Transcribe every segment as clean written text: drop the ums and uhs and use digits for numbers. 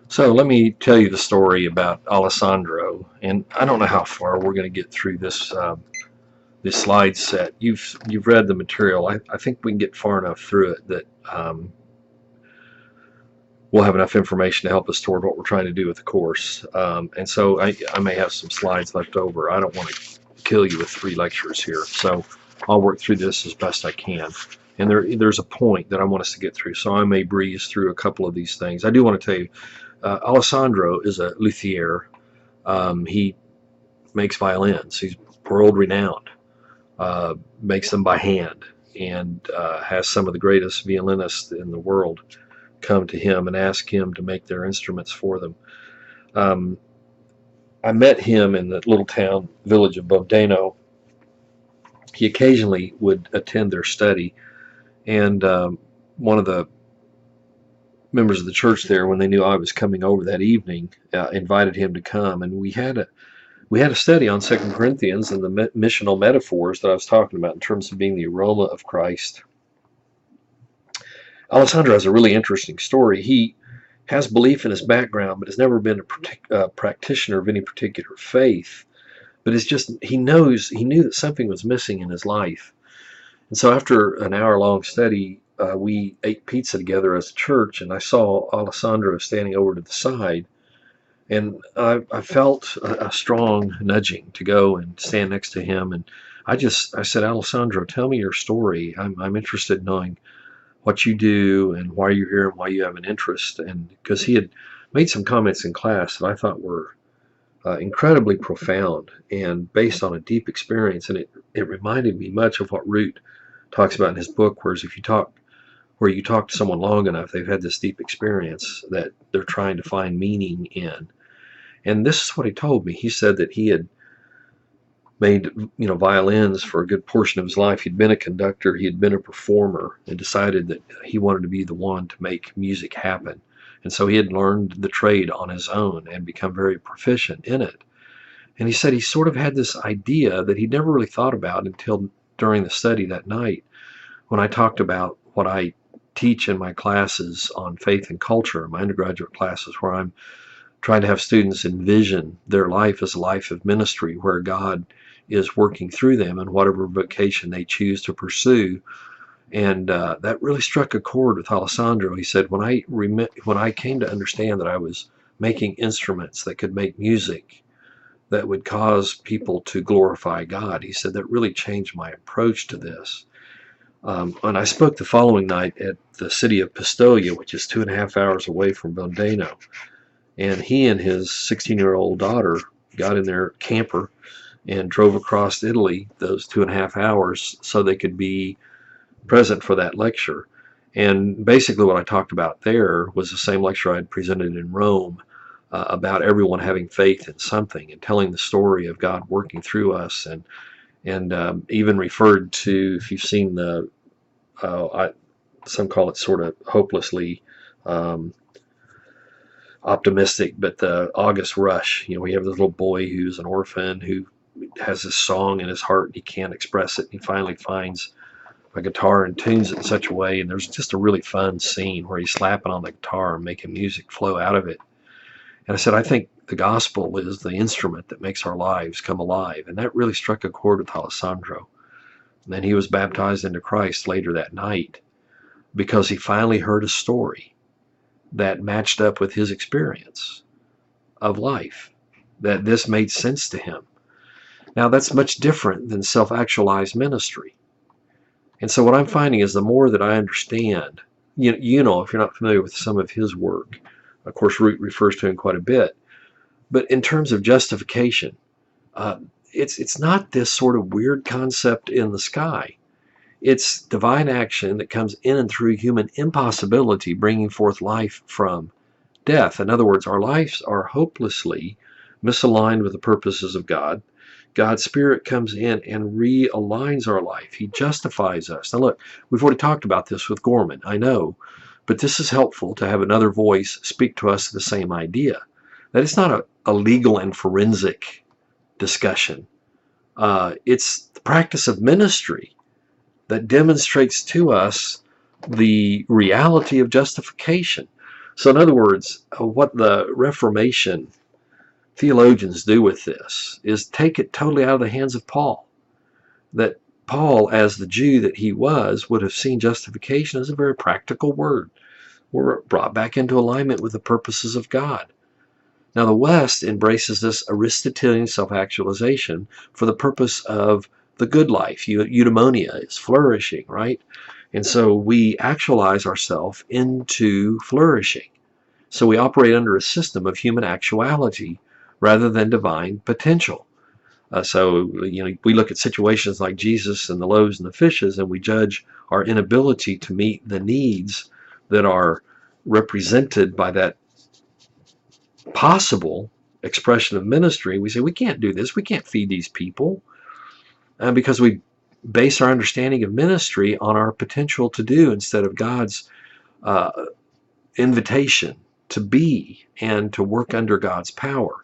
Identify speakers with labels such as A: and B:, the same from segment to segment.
A: So let me tell you the story about Alessandro, and I don't know how far we're going to get through this slide set. You've read the material. I think we can get far enough through it that we'll have enough information to help us toward what we're trying to do with the course. And so I may have some slides left over. I don't want to kill you with 3 lectures here, so I'll work through this as best I can. And there's a point that I want us to get through, so I may breeze through a couple of these things. I do want to tell you, Alessandro is a luthier. He makes violins. He's world renowned. Makes them by hand, and has some of the greatest violinists in the world come to him and ask him to make their instruments for them. Um, I met him in the little town village of Bodeno. He occasionally would attend their study, and one of the members of the church there, when they knew I was coming over that evening, invited him to come, and we had a study on 2 Corinthians and the missional metaphors that I was talking about in terms of being the aroma of Christ. Alessandro has a really interesting story. He has belief in his background, but has never been a practitioner of any particular faith. But it's just he knew that something was missing in his life. And so after an hour-long study, we ate pizza together as a church, and I saw Alessandro standing over to the side. And I felt a strong nudging to go and stand next to him. And I said, Alessandro, tell me your story. I'm interested in knowing what you do and why you're here and why you have an interest. And because he had made some comments in class that I thought were incredibly profound and based on a deep experience. And it reminded me much of what Root talks about in his book, whereas where you talk to someone long enough, they've had this deep experience that they're trying to find meaning in. And this is what he told me. He said that he had made violins for a good portion of his life. He'd been a conductor, he had been a performer, and decided that he wanted to be the one to make music happen. And so he had learned the trade on his own and become very proficient in it. And he said he sort of had this idea that he'd never really thought about until during the study that night, when I talked about what I teach in my classes on faith and culture, my undergraduate classes, where I'm trying to have students envision their life as a life of ministry where God is working through them in whatever vocation they choose to pursue. And that really struck a chord with Alessandro. He said, when I came to understand that I was making instruments that could make music that would cause people to glorify God, he said that really changed my approach to this. And I spoke the following night at the city of Pistoia, which is 2.5 hours away from Bodeno. And he and his 16-year-old daughter got in their camper and drove across Italy those 2.5 hours so they could be present for that lecture. And basically what I talked about there was the same lecture I had presented in Rome about everyone having faith in something and telling the story of God working through us, and even referred to, if you've seen the, some call it sort of hopelessly optimistic, but the August Rush, we have this little boy who's an orphan who has this song in his heart and he can't express it, and he finally finds a guitar and tunes it in such a way, and there's just a really fun scene where he's slapping on the guitar and making music flow out of it. And I said, I think the gospel is the instrument that makes our lives come alive, and that really struck a chord with Alessandro. And then he was baptized into Christ later that night because he finally heard a story that matched up with his experience of life, that this made sense to him. Now that's much different than self-actualized ministry. And so what I'm finding is the more that I understand, if you're not familiar with some of his work, of course Root refers to him quite a bit, but in terms of justification, it's not this sort of weird concept in the sky. It's divine action that comes in and through human impossibility, bringing forth life from death. In other words, our lives are hopelessly misaligned with the purposes of God. God's Spirit comes in and realigns our life. He justifies us. Now look, we've already talked about this with Gorman, I know, but this is helpful to have another voice speak to us the same idea. That it's not a legal and forensic discussion. It's the practice of ministry that demonstrates to us the reality of justification. So in other words, what the Reformation theologians do with this is take it totally out of the hands of Paul. That Paul, as the Jew that he was, would have seen justification as a very practical word. We're brought back into alignment with the purposes of God. Now the West embraces this Aristotelian self-actualization for the purpose of the good life. Eudaimonia is flourishing, right? And so we actualize ourselves into flourishing. So we operate under a system of human actuality rather than divine potential. So we look at situations like Jesus and the loaves and the fishes, and we judge our inability to meet the needs that are represented by that possible expression of ministry. We say, we can't do this. We can't feed these people. Because we base our understanding of ministry on our potential to do instead of God's invitation to be and to work under God's power.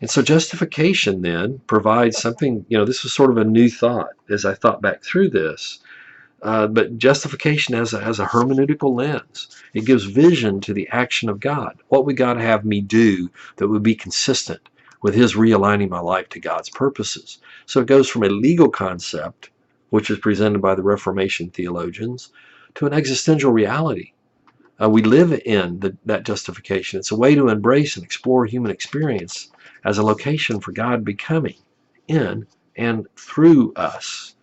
A: And so justification then provides something, this was sort of a new thought as I thought back through this. But justification as a hermeneutical lens. It gives vision to the action of God. What would God have me do that would be consistent with His realigning my life to God's purposes? So it goes from a legal concept, which is presented by the Reformation theologians, to an existential reality. We live in that justification. It's a way to embrace and explore human experience as a location for God becoming in and through us.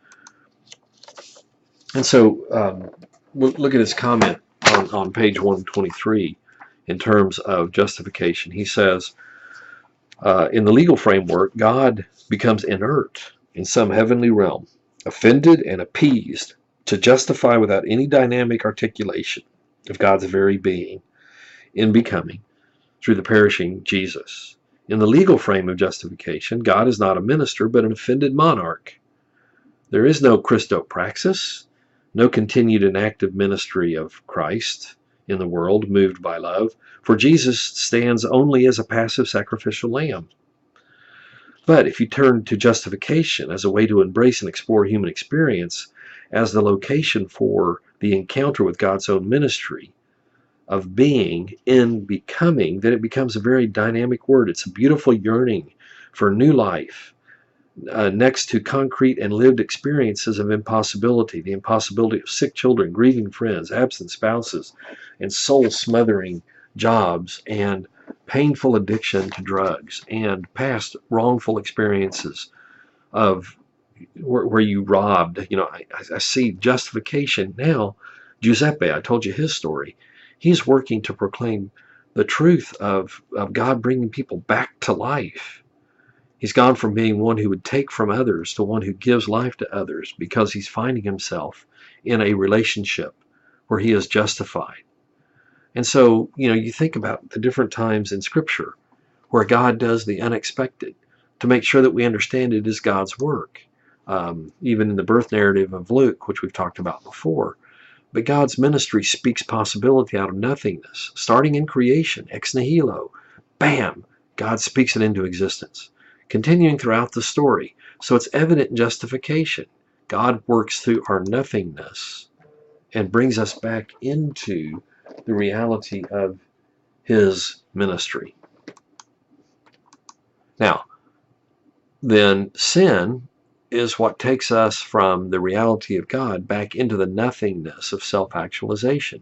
A: And so we'll look at his comment on page 123 in terms of justification. He says, in the legal framework, God becomes inert in some heavenly realm, offended and appeased to justify without any dynamic articulation of God's very being in becoming through the perishing Jesus. In the legal frame of justification, God is not a minister but an offended monarch. There is no Christopraxis, no continued and active ministry of Christ in the world moved by love, for Jesus stands only as a passive sacrificial lamb. But if you turn to justification as a way to embrace and explore human experience as the location for the encounter with God's own ministry of being in becoming, then it becomes a very dynamic word. It's a beautiful yearning for new life. Next to concrete and lived experiences of impossibility, the impossibility of sick children, grieving friends, absent spouses, and soul-smothering jobs, and painful addiction to drugs, and past wrongful experiences of where you robbed. I see justification now. Giuseppe, I told you his story. He's working to proclaim the truth of God bringing people back to life. He's gone from being one who would take from others to one who gives life to others because he's finding himself in a relationship where he is justified. And so, you think about the different times in Scripture where God does the unexpected to make sure that we understand it is God's work. Even in the birth narrative of Luke, which we've talked about before. But God's ministry speaks possibility out of nothingness. Starting in creation, ex nihilo, bam, God speaks it into existence. Continuing throughout the story. So it's evident in justification. God works through our nothingness and brings us back into the reality of His ministry. Now, then sin is what takes us from the reality of God back into the nothingness of self-actualization.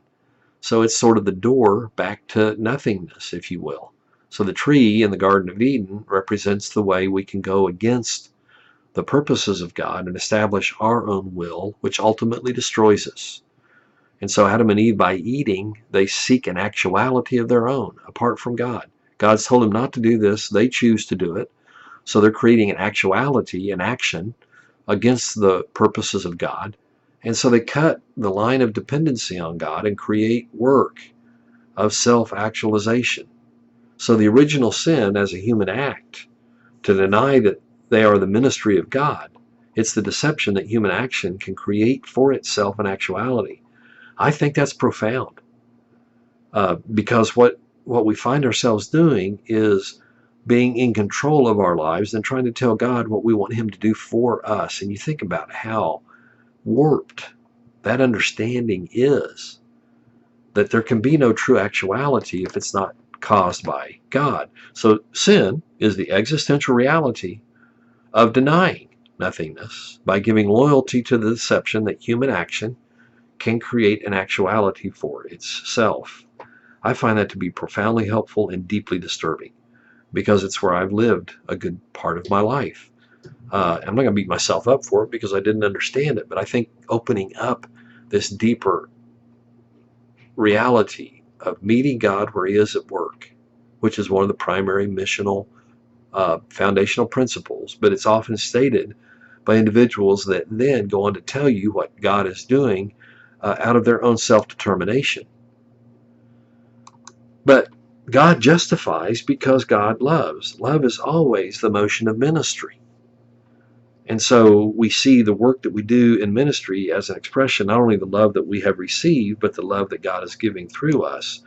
A: So it's sort of the door back to nothingness, if you will. So the tree in the Garden of Eden represents the way we can go against the purposes of God and establish our own will, which ultimately destroys us. And so Adam and Eve, by eating, they seek an actuality of their own, apart from God. God's told them not to do this. They choose to do it. So they're creating an actuality, an action, against the purposes of God. And so they cut the line of dependency on God and create work of self-actualization. So the original sin as a human act, to deny that they are the ministry of God, it's the deception that human action can create for itself an actuality. I think that's profound. Because what we find ourselves doing is being in control of our lives and trying to tell God what we want Him to do for us. And you think about how warped that understanding is. that there can be no true actuality if it's not caused by God. So sin is the existential reality of denying nothingness by giving loyalty to the deception that human action can create an actuality for itself. I find that to be profoundly helpful and deeply disturbing because it's where I've lived a good part of my life. I'm not going to beat myself up for it because I didn't understand it, but I think opening up this deeper reality of meeting God where He is at work, which is one of the primary missional foundational principles, but it's often stated by individuals that then go on to tell you what God is doing out of their own self-determination. But God justifies because God loves. Love is always the motion of ministry. And so we see the work that we do in ministry as an expression, not only the love that we have received, but the love that God is giving through us,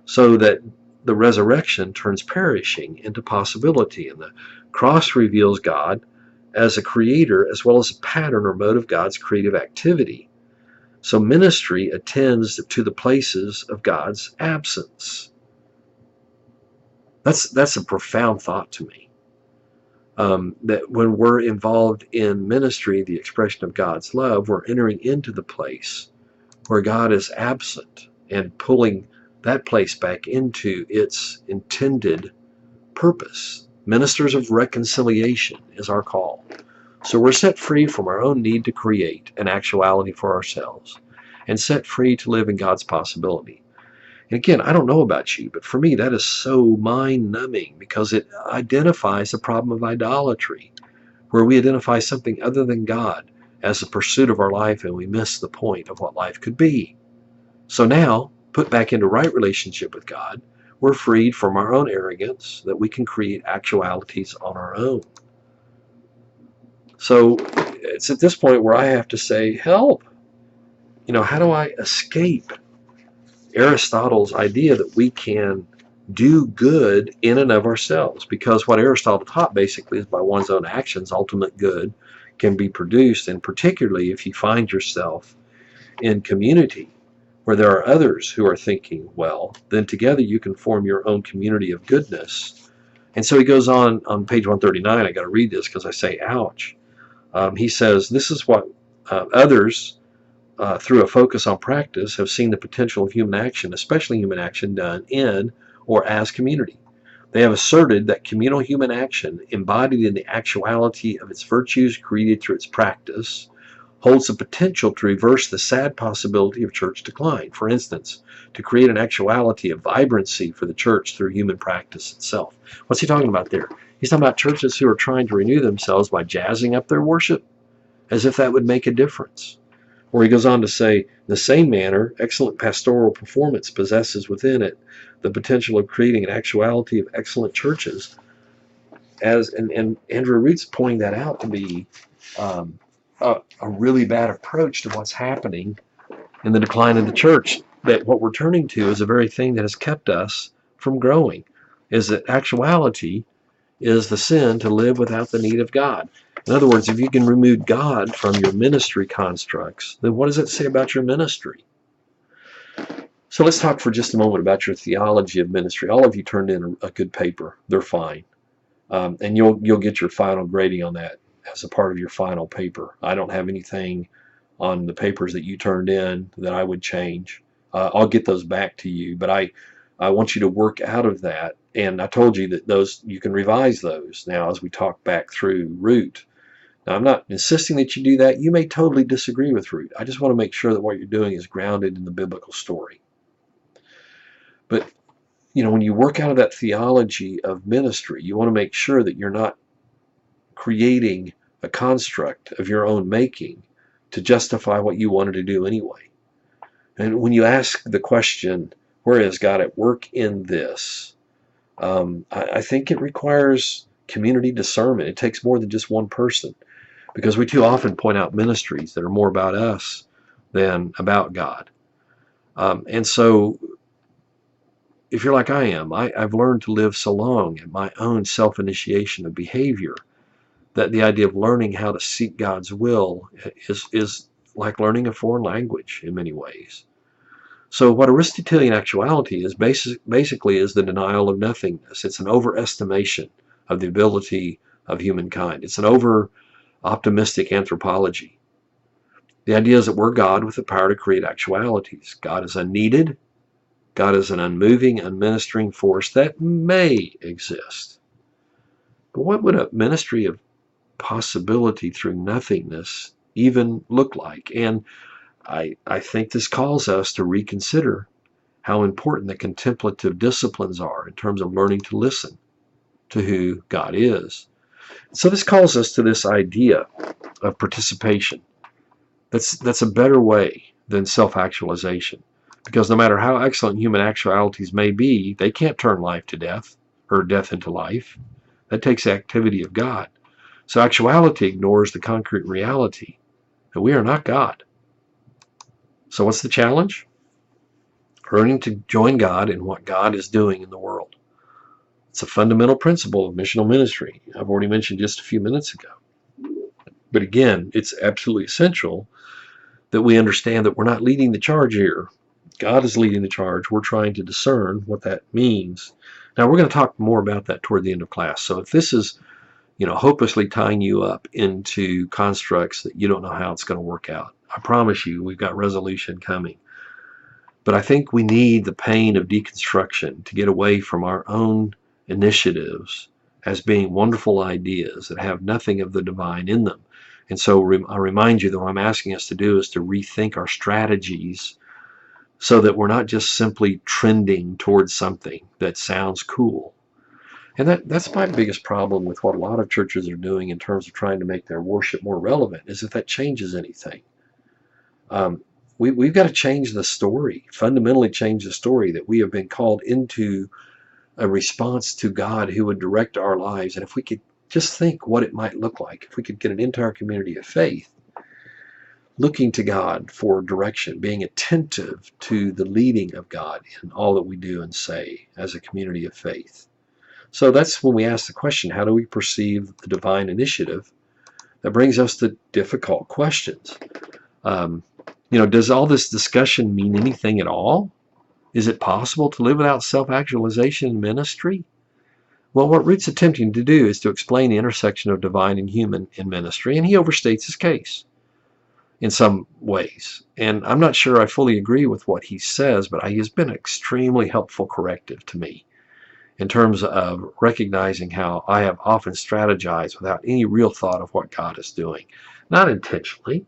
A: so that the resurrection turns perishing into possibility. And the cross reveals God as a creator as well as a pattern or mode of God's creative activity. So ministry attends to the places of God's absence. That's a profound thought to me. That when we're involved in ministry, the expression of God's love, we're entering into the place where God is absent and pulling that place back into its intended purpose. Ministers of reconciliation is our call. So we're set free from our own need to create an actuality for ourselves and set free to live in God's possibility. And again, I don't know about you, but for me, that is so mind-numbing because it identifies the problem of idolatry, where we identify something other than God as the pursuit of our life and we miss the point of what life could be. So now, put back into right relationship with God, we're freed from our own arrogance that we can create actualities on our own. So it's at this point where I have to say, help. How do I escape Aristotle's idea that we can do good in and of ourselves? Because what Aristotle taught basically is by one's own actions, ultimate good can be produced. And particularly if you find yourself in community where there are others who are thinking well, then together you can form your own community of goodness. And so he goes on page 139. I got to read this because I say, ouch. He says, this is what others, through a focus on practice, have seen the potential of human action, especially human action done in or as community. They have asserted that communal human action, embodied in the actuality of its virtues created through its practice, holds the potential to reverse the sad possibility of church decline. For instance, to create an actuality of vibrancy for the church through human practice itself. What's he talking about there? He's talking about churches who are trying to renew themselves by jazzing up their worship, as if that would make a difference. Or he goes on to say, in the same manner, excellent pastoral performance possesses within it the potential of creating an actuality of excellent churches. And Andrew Root's pointing that out to be a really bad approach to what's happening in the decline of the church. That what we're turning to is the very thing that has kept us from growing, is that actuality is the sin to live without the need of God. In other words, if you can remove God from your ministry constructs, then what does it say about your ministry? So let's talk for just a moment about your theology of ministry. All of you turned in a good paper. They're fine. And you'll get your final grading on that as a part of your final paper. I don't have anything on the papers that you turned in that I would change. I'll get those back to you, but I want you to work out of that. And I told you that those you can revise those now as we talk back through Root. Now, I'm not insisting that you do that. You may totally disagree with Root. I just want to make sure that what you're doing is grounded in the biblical story. But, when you work out of that theology of ministry, you want to make sure that you're not creating a construct of your own making to justify what you wanted to do anyway. And when you ask the question, where is God at work in this? I think it requires community discernment. It takes more than just one person, because we too often point out ministries that are more about us than about God. And so if you're like I am, I've learned to live so long in my own self-initiation of behavior that the idea of learning how to seek God's will is like learning a foreign language in many ways. So what Aristotelian actuality is basically is the denial of nothingness. It's an overestimation of the ability of humankind. It's an over-optimistic anthropology. The idea is that we're God with the power to create actualities. God is unneeded. God is an unmoving, unministering force that may exist. But what would a ministry of possibility through nothingness even look like? And I think this calls us to reconsider how important the contemplative disciplines are in terms of learning to listen to who God is. So this calls us to this idea of participation. That's a better way than self-actualization, because no matter how excellent human actualities may be, they can't turn life to death or death into life. That takes the activity of God. So actuality ignores the concrete reality that we are not God. So what's the challenge? Learning to join God in what God is doing in the world. It's a fundamental principle of missional ministry. I've already mentioned just a few minutes ago. But again, it's absolutely essential that we understand that we're not leading the charge here. God is leading the charge. We're trying to discern what that means. Now, we're going to talk more about that toward the end of class. So if this is, hopelessly tying you up into constructs that you don't know how it's going to work out, I promise you, we've got resolution coming. But I think we need the pain of deconstruction to get away from our own initiatives as being wonderful ideas that have nothing of the divine in them. And so I remind you that what I'm asking us to do is to rethink our strategies so that we're not just simply trending towards something that sounds cool. And that's my biggest problem with what a lot of churches are doing in terms of trying to make their worship more relevant, is if that changes anything. We've got to change the story, fundamentally change the story that we have been called into a response to God who would direct our lives. And if we could just think what it might look like, if we could get an entire community of faith looking to God for direction, being attentive to the leading of God in all that we do and say as a community of faith. So that's when we ask the question, how do we perceive the divine initiative? That brings us to difficult questions. Does all this discussion mean anything at all? Is it possible to live without self-actualization in ministry? Well, what Root's attempting to do is to explain the intersection of divine and human in ministry, and he overstates his case in some ways. And I'm not sure I fully agree with what he says, but he has been an extremely helpful corrective to me in terms of recognizing how I have often strategized without any real thought of what God is doing. Not intentionally,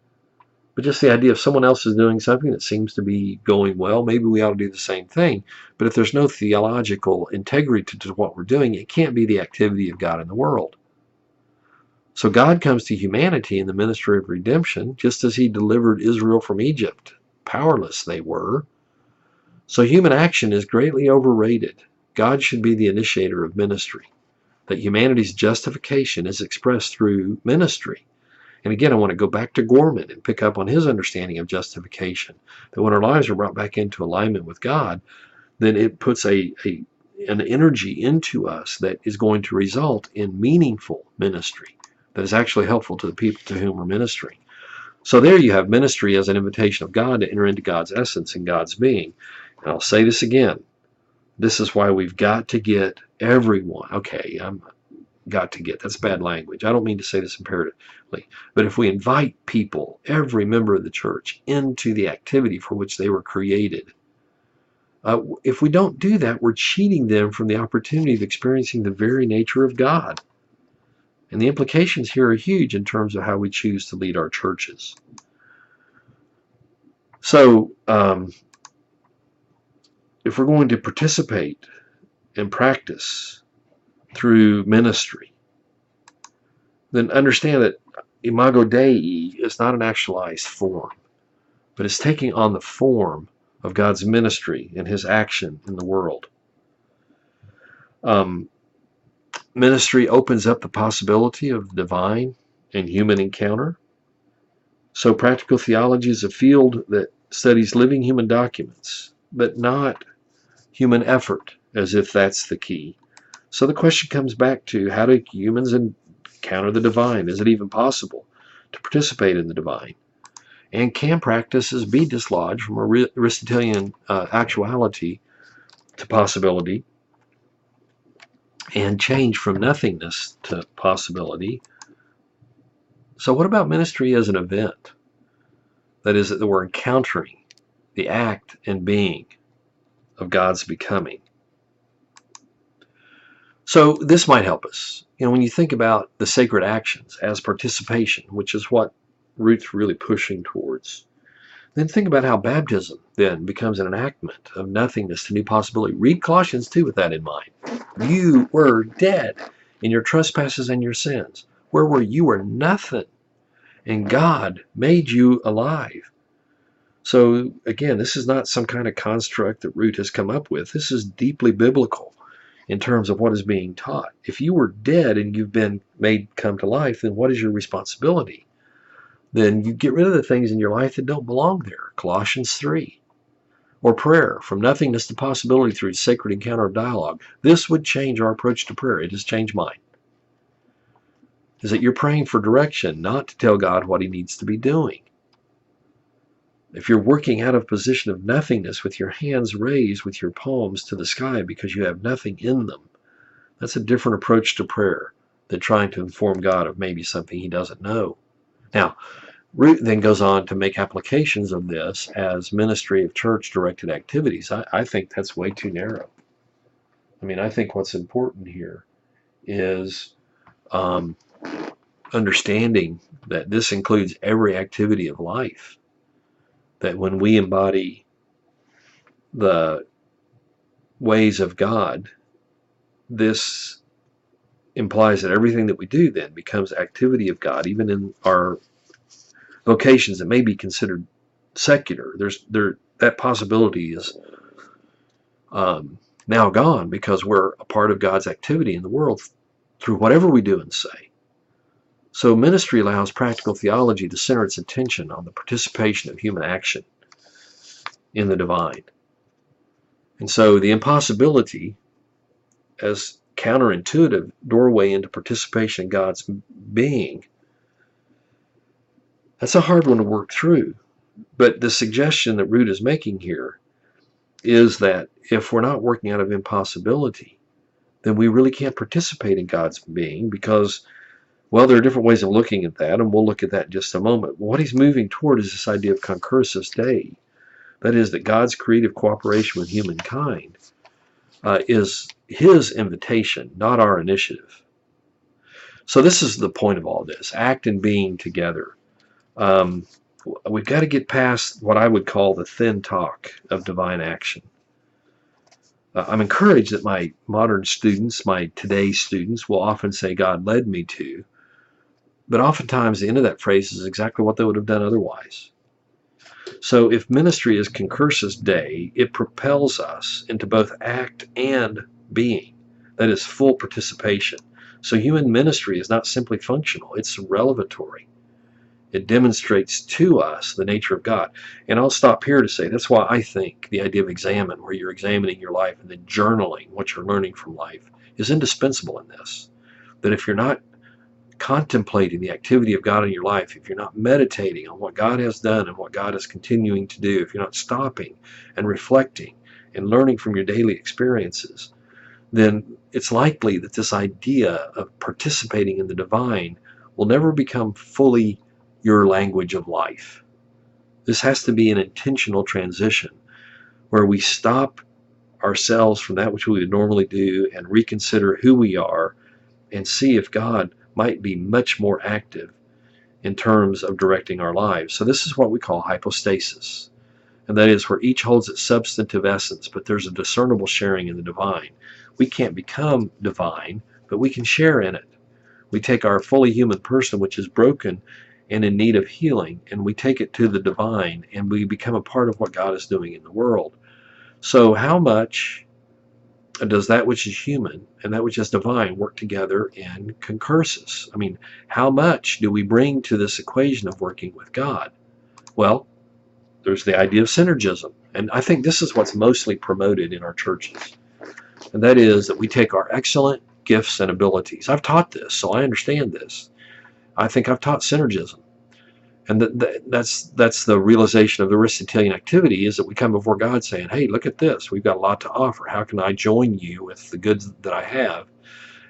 A: but just the idea of someone else is doing something that seems to be going well, maybe we ought to do the same thing. But if there's no theological integrity to what we're doing, it can't be the activity of God in the world. So God comes to humanity in the ministry of redemption, just as he delivered Israel from Egypt. Powerless they were. So human action is greatly overrated. God should be the initiator of ministry. That humanity's justification is expressed through ministry. And again, I want to go back to Gorman and pick up on his understanding of justification. That when our lives are brought back into alignment with God, then it puts an energy into us that is going to result in meaningful ministry that is actually helpful to the people to whom we're ministering. So there you have ministry as an invitation of God to enter into God's essence and God's being. And I'll say this again. This is why we've got to get everyone. Okay, that's bad language. I don't mean to say this imperatively. But if we invite people, every member of the church, into the activity for which they were created, if we don't do that, we're cheating them from the opportunity of experiencing the very nature of God. And the implications here are huge in terms of how we choose to lead our churches. So, if we're going to participate and practice through ministry, then understand that Imago Dei is not an actualized form, but it's taking on the form of God's ministry and his action in the world. Ministry opens up the possibility of divine and human encounter. So practical theology is a field that studies living human documents, but not human effort, as if that's the key. So the question comes back to, how do humans encounter the divine? Is it even possible to participate in the divine? And can practices be dislodged from Aristotelian actuality to possibility and change from nothingness to possibility? So what about ministry as an event? That is, that we're encountering the act and being of God's becoming. So this might help us. When you think about the sacred actions as participation, which is what Ruth's really pushing towards, then think about how baptism then becomes an enactment of nothingness to new possibility. Read Colossians 2 with that in mind. You were dead in your trespasses and your sins. Where were you? Were nothing. And God made you alive. So again, this is not some kind of construct that Ruth has come up with. This is deeply biblical in terms of what is being taught. If you were dead and you've been made come to life, then what is your responsibility? Then you get rid of the things in your life that don't belong there. Colossians 3. Or prayer, from nothingness to possibility through sacred encounter of dialogue. This would change our approach to prayer. It has changed mine. Is that you're praying for direction, not to tell God what he needs to be doing. If you're working out of a position of nothingness with your hands raised with your palms to the sky because you have nothing in them, that's a different approach to prayer than trying to inform God of maybe something he doesn't know. Now, Ruth then goes on to make applications of this as ministry of church-directed activities. I think that's way too narrow. I think what's important here is understanding that this includes every activity of life. That when we embody the ways of God, this implies that everything that we do then becomes activity of God, even in our vocations that may be considered secular. That possibility is now gone because we're a part of God's activity in the world through whatever we do and say. So ministry allows practical theology to center its attention on the participation of human action in the divine. And so the impossibility as counterintuitive doorway into participation in God's being, that's a hard one to work through. But the suggestion that Ruth is making here is that if we're not working out of impossibility, then we really can't participate in God's being because, well, there are different ways of looking at that, and we'll look at that in just a moment. What he's moving toward is this idea of concursus Dei. That is, that God's creative cooperation with humankind is his invitation, not our initiative. So this is the point of all this, act and being together. We've got to get past what I would call the thin talk of divine action. I'm encouraged that my modern students, my today's students, will often say, God led me to. But oftentimes the end of that phrase is exactly what they would have done otherwise. So if ministry is concursus Dei, it propels us into both act and being. That is full participation. So human ministry is not simply functional, it's revelatory. It demonstrates to us the nature of God. And I'll stop here to say that's why I think the idea of examine, where you're examining your life and then journaling what you're learning from life, is indispensable in this. That if you're not contemplating the activity of God in your life, if you're not meditating on what God has done and what God is continuing to do, if you're not stopping and reflecting and learning from your daily experiences, then it's likely that this idea of participating in the divine will never become fully your language of life. This has to be an intentional transition where we stop ourselves from that which we would normally do and reconsider who we are and see if God might be much more active in terms of directing our lives. So this is what we call hypostasis. And that is where each holds its substantive essence, but there's a discernible sharing in the divine. We can't become divine, but we can share in it. We take our fully human person, which is broken and in need of healing, and we take it to the divine, and we become a part of what God is doing in the world. So how much does that which is human and that which is divine work together in concursus? How much do we bring to this equation of working with God? Well, there's the idea of synergism. And I think this is what's mostly promoted in our churches. And that is that we take our excellent gifts and abilities. I've taught this, so I understand this. I think I've taught synergism. And that's the realization of the Aristotelian activity, is that we come before God saying, hey, look at this. We've got a lot to offer. How can I join you with the goods that I have?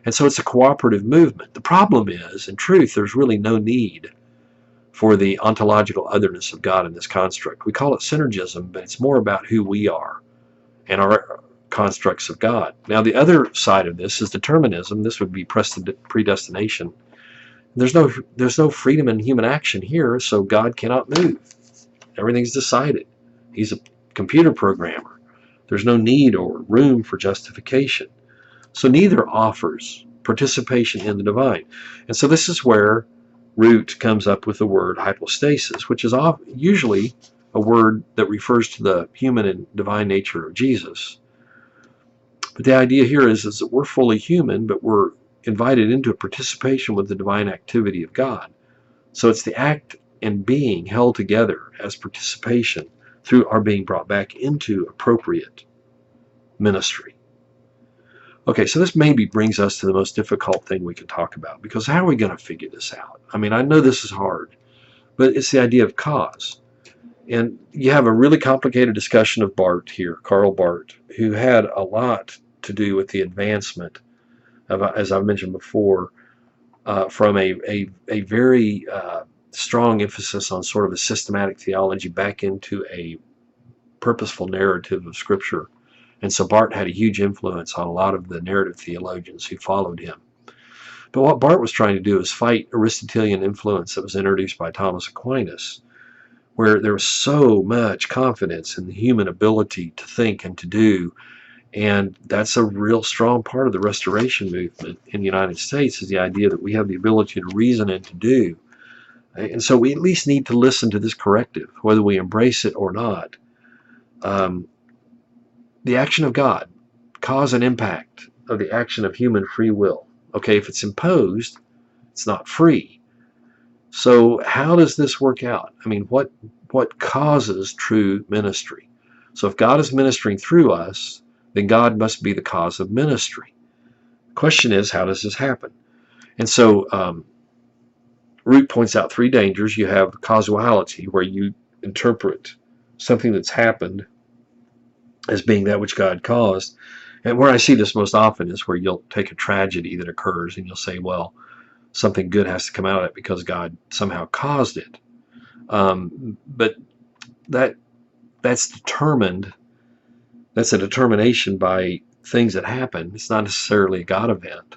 A: And so it's a cooperative movement. The problem is, in truth, there's really no need for the ontological otherness of God in this construct. We call it synergism, but it's more about who we are and our constructs of God. Now, the other side of this is determinism. This would be predestination. There's no freedom in human action here, so God cannot move. Everything's decided. He's a computer programmer. There's no need or room for justification. So neither offers participation in the divine. And so this is where Root comes up with the word hypostasis, which is usually a word that refers to the human and divine nature of Jesus. But the idea here is that we're fully human, but we're invited into a participation with the divine activity of God. So it's the act and being held together as participation through our being brought back into appropriate ministry. Okay, so this maybe brings us to the most difficult thing we can talk about, because how are we going to figure this out? I mean, I know this is hard, but it's the idea of cause. And you have a really complicated discussion of Barth here, Karl Barth, who had a lot to do with the advancement of, as I've mentioned before, from a very strong emphasis on sort of a systematic theology back into a purposeful narrative of Scripture. And so Barth had a huge influence on a lot of the narrative theologians who followed him. But what Barth was trying to do is fight Aristotelian influence that was introduced by Thomas Aquinas, where there was so much confidence in the human ability to think and to do. And that's a real strong part of the Restoration movement in the United States, is the idea that we have the ability to reason and to do. And so we at least need to listen to this corrective, whether we embrace it or not. The action of God, cause and impact of the action of human free will. Okay, if it's imposed, it's not free. So how does this work out? I mean, what causes true ministry? So if God is ministering through us, then God must be the cause of ministry. The question is, how does this happen? And so Root points out three dangers. You have causality, where you interpret something that's happened as being that which God caused. And where I see this most often is where you'll take a tragedy that occurs and you'll say, well, something good has to come out of it because God somehow caused it. But that's determined. That's a determination by things that happen. It's not necessarily a God event.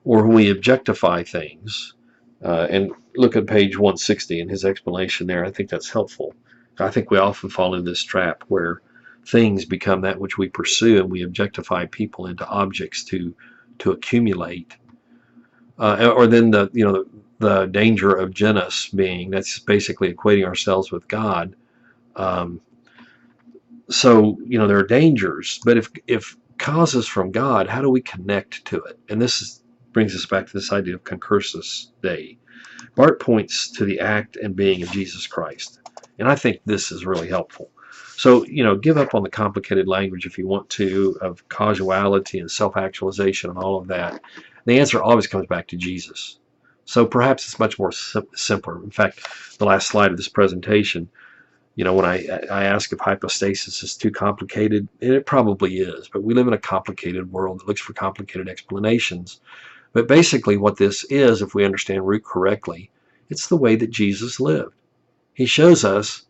A: Or when we objectify things, and look at page 160 in his explanation there, I think that's helpful. I think we often fall into this trap where things become that which we pursue, and we objectify people into objects to accumulate. Or then the danger of genus being, that's basically equating ourselves with God. So there are dangers, but if causes from God, how do we connect to it? And this brings us back to this idea of concursus Dei. Barth points to the act and being of Jesus Christ, and I think this is really helpful. So, give up on the complicated language if you want to, of causality and self-actualization and all of that. The answer always comes back to Jesus. So perhaps it's much more simpler. In fact, the last slide of this presentation, when I ask if hypostasis is too complicated, and it probably is, but we live in a complicated world that looks for complicated explanations. But basically what this is, if we understand Root correctly, it's the way that Jesus lived. He shows us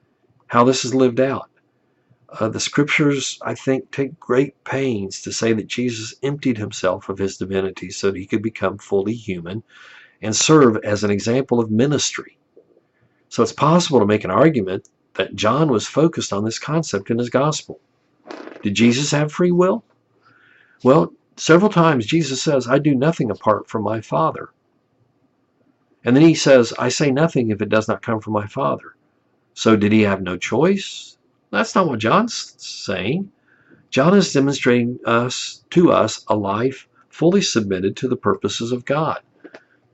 A: how this is lived out. The scriptures, I think, take great pains to say that Jesus emptied himself of his divinity so that he could become fully human and serve as an example of ministry. So it's possible to make an argument that John was focused on this concept in his gospel. Did Jesus have free will? Well, several times Jesus says, I do nothing apart from my Father. And then he says, I say nothing if it does not come from my Father. So did he have no choice? That's not what John's saying. John is demonstrating to us a life fully submitted to the purposes of God.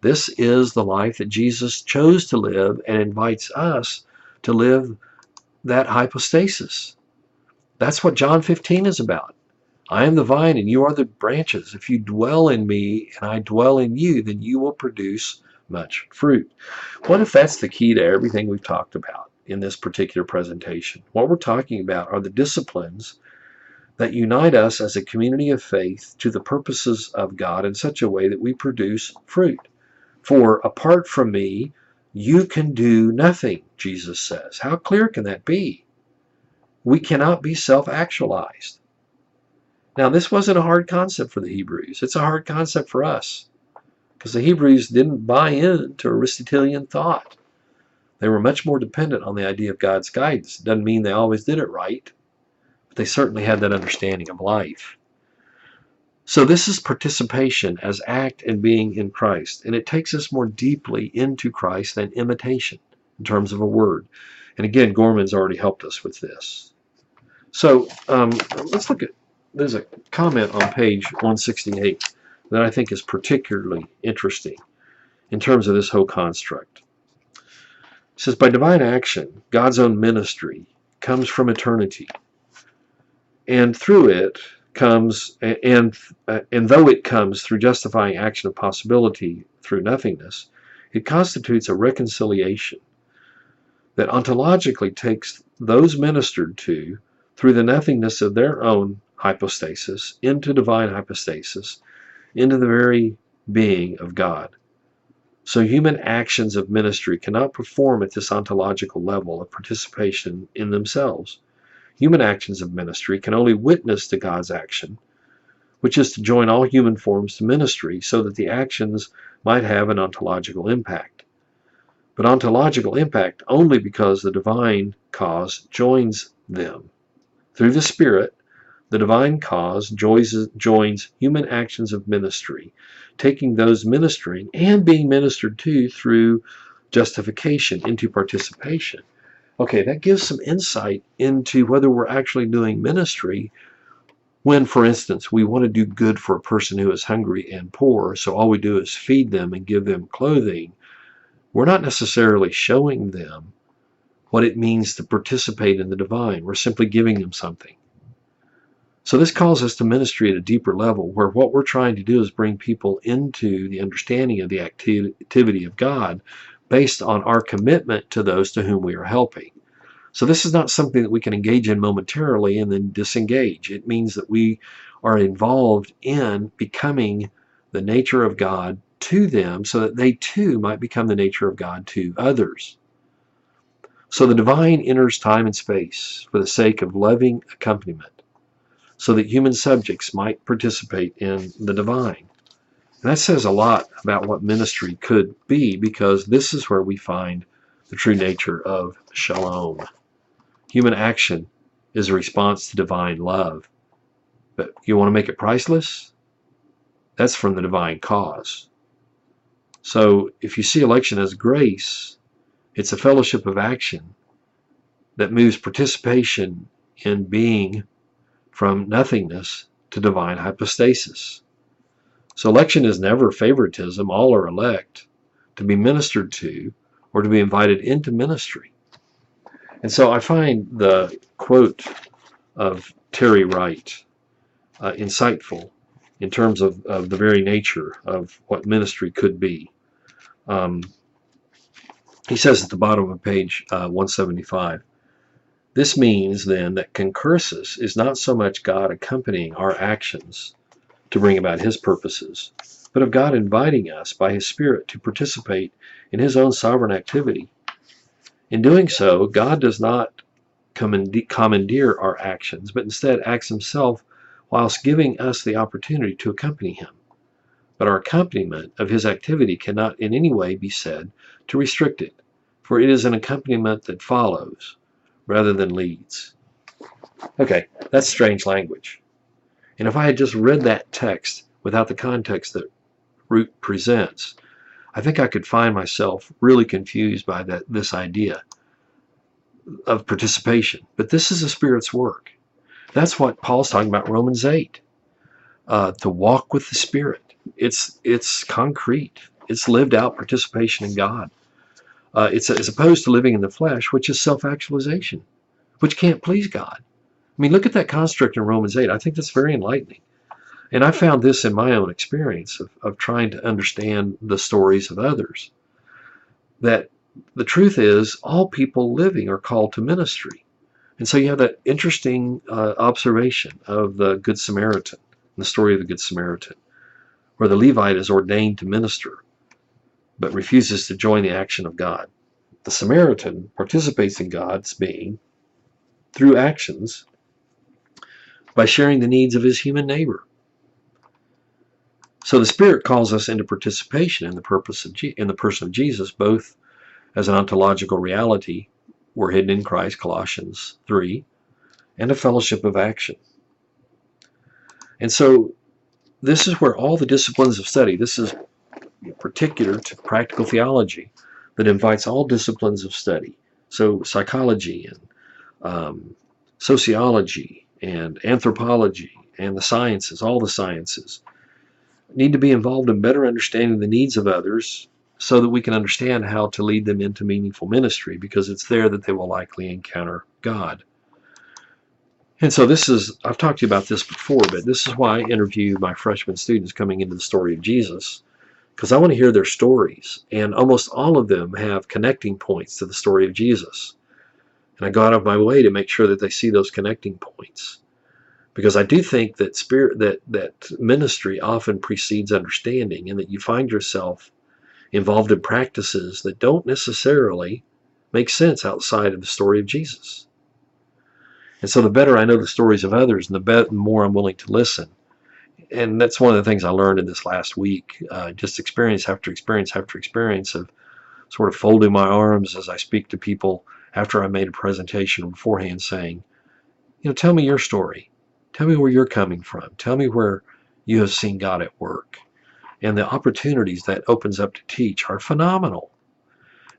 A: This is the life that Jesus chose to live and invites us to live that hypostasis. That's what John 15 is about. I am the vine and you are the branches. If you dwell in me and I dwell in you, then you will produce much fruit. What if that's the key to everything we've talked about in this particular presentation? What we're talking about are the disciplines that unite us as a community of faith to the purposes of God in such a way that we produce fruit. For apart from me, you can do nothing, Jesus says. How clear can that be? We cannot be self-actualized. Now, this wasn't a hard concept for the Hebrews. It's a hard concept for us because the Hebrews didn't buy into Aristotelian thought. They were much more dependent on the idea of God's guidance. It doesn't mean they always did it right, but they certainly had that understanding of life. So this is participation as act and being in Christ, and it takes us more deeply into Christ than imitation in terms of a word. And again, Gorman's already helped us with this. So let's look at, there's a comment on page 168 that I think is particularly interesting in terms of this whole construct. It says, by divine action, God's own ministry comes from eternity, and through it comes, and though it comes through justifying action of possibility through nothingness, it constitutes a reconciliation that ontologically takes those ministered to through the nothingness of their own hypostasis into divine hypostasis, into the very being of God. So human actions of ministry cannot perform at this ontological level of participation in themselves. Human actions of ministry can only witness to God's action, which is to join all human forms to ministry so that the actions might have an ontological impact. But ontological impact only because the divine cause joins them. Through the Spirit, the divine cause joins human actions of ministry, taking those ministering and being ministered to through justification into participation. Okay, that gives some insight into whether we're actually doing ministry when, for instance, we want to do good for a person who is hungry and poor, so all we do is feed them and give them clothing. We're not necessarily showing them what it means to participate in the divine. We're simply giving them something. So this calls us to ministry at a deeper level, where what we're trying to do is bring people into the understanding of the activity of God based on our commitment to those to whom we are helping. So this is not something that we can engage in momentarily and then disengage. It means that we are involved in becoming the nature of God to them so that they too might become the nature of God to others. So the divine enters time and space for the sake of loving accompaniment, so that human subjects might participate in the divine. And that says a lot about what ministry could be, because this is where we find the true nature of shalom. Human action is a response to divine love. But you want to make it priceless? That's from the divine cause. So if you see election as grace, it's a fellowship of action that moves participation in being from nothingness to divine hypostasis. So election is never favoritism. All are elect to be ministered to or to be invited into ministry. And so I find the quote of Terry Wright insightful in terms of the very nature of what ministry could be. He says at the bottom of page 175, this means then that concursus is not so much God accompanying our actions to bring about his purposes, but of God inviting us by his Spirit to participate in his own sovereign activity. In doing so, God does not commandeer our actions, but instead acts himself whilst giving us the opportunity to accompany him. But our accompaniment of his activity cannot in any way be said to restrict it, for it is an accompaniment that follows rather than leads. Okay, that's strange language. And if I had just read that text without the context that Root presents, I think I could find myself really confused by this idea of participation. But this is the Spirit's work. That's what Paul's talking about in Romans 8. To walk with the Spirit. It's concrete. It's lived out participation in God. It's as opposed to living in the flesh, which is self-actualization, which can't please God. I mean, look at that construct in Romans 8. I think that's very enlightening. And I found this in my own experience of trying to understand the stories of others. that the truth is all people living are called to ministry. And so you have that interesting observation of the Good Samaritan, the story of the Good Samaritan, where the Levite is ordained to minister, but refuses to join the action of God. The Samaritan participates in God's being through actions by sharing the needs of his human neighbor. So the Spirit calls us into participation in the person of Jesus, both as an ontological reality, we're hidden in Christ, Colossians 3, and a fellowship of action. And so this is where all the disciplines of study, this is particular to practical theology, that invites all disciplines of study. So psychology and sociology and anthropology and the sciences, all the sciences, need to be involved in better understanding the needs of others so that we can understand how to lead them into meaningful ministry, because it's there that they will likely encounter God. And so this is, I've talked to you about this before, but this is why I interview my freshman students coming into the story of Jesus, because I want to hear their stories. And almost all of them have connecting points to the story of Jesus. And I go out of my way to make sure that they see those connecting points, because I do think that that ministry often precedes understanding, and that you find yourself involved in practices that don't necessarily make sense outside of the story of Jesus. And so the better I know the stories of others, and the more I'm willing to listen. And that's one of the things I learned in this last week, just experience after experience after experience of sort of folding my arms as I speak to people after I made a presentation beforehand, saying, tell me your story. Tell me where you're coming from. Tell me where you have seen God at work. And the opportunities that opens up to teach are phenomenal.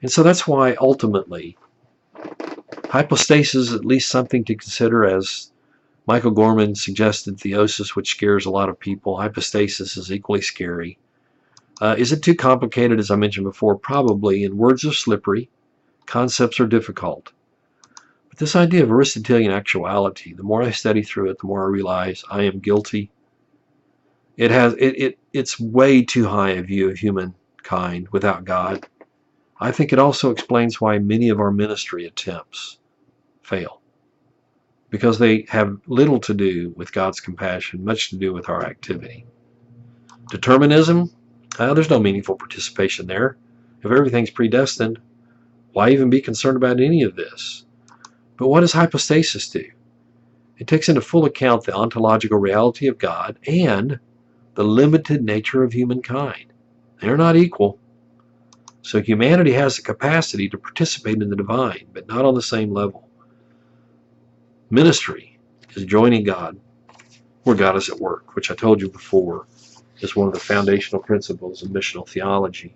A: And so that's why ultimately hypostasis is at least something to consider. As Michael Gorman suggested, theosis, which scares a lot of people, hypostasis is equally scary. Is it too complicated, as I mentioned before? Probably. And words are slippery. Concepts are difficult. But this idea of Aristotelian actuality, the more I study through it, the more I realize I am guilty. It's way too high a view of humankind without God. I think it also explains why many of our ministry attempts fail, because they have little to do with God's compassion, much to do with our activity. Determinism, there's no meaningful participation there. If everything's predestined, why even be concerned about any of this? But what does hypostasis do? It takes into full account the ontological reality of God and the limited nature of humankind. They're not equal. So humanity has the capacity to participate in the divine, but not on the same level. Ministry is joining God where God is at work, which I told you before is one of the foundational principles of missional theology.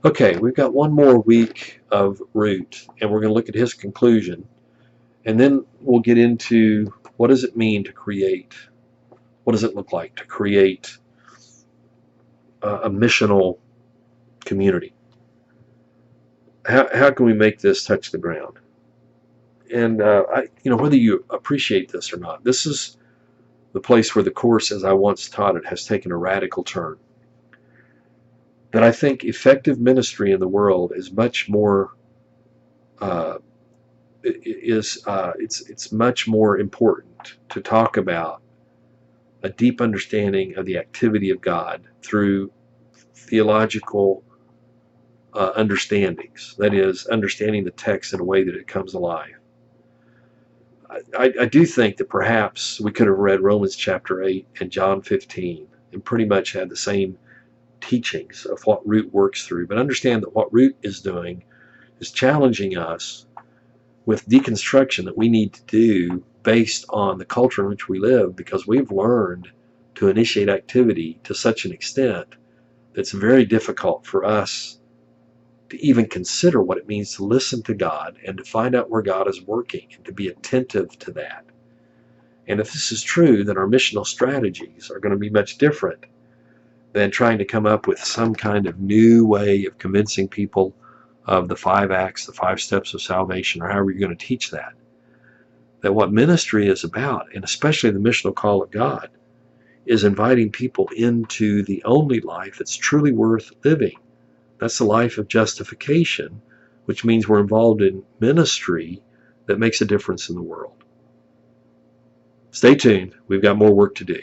A: Okay, we've got one more week of Root, and we're going to look at his conclusion, and then we'll get into what does it mean to create. What does it look like to create a missional community? How can we make this touch the ground? And whether you appreciate this or not, this is the place where the Course, as I once taught it, has taken a radical turn. That I think effective ministry in the world is much more. It's much more important to talk about a deep understanding of the activity of God through theological understandings. That is, understanding the text in a way that it comes alive. I do think that perhaps we could have read Romans chapter 8 and John 15 and pretty much had the same teachings of what Root works through. But understand that what Root is doing is challenging us with deconstruction that we need to do based on the culture in which we live, because we've learned to initiate activity to such an extent that's very difficult for us to even consider what it means to listen to God and to find out where God is working and to be attentive to that. And if this is true, then our missional strategies are going to be much different than trying to come up with some kind of new way of convincing people of the 5 acts, the 5 steps of salvation, or however you're going to teach that. That what ministry is about, and especially the missional call of God, is inviting people into the only life that's truly worth living, That's the life of justification, which means we're involved in ministry that makes a difference in the world. Stay tuned. We've got more work to do.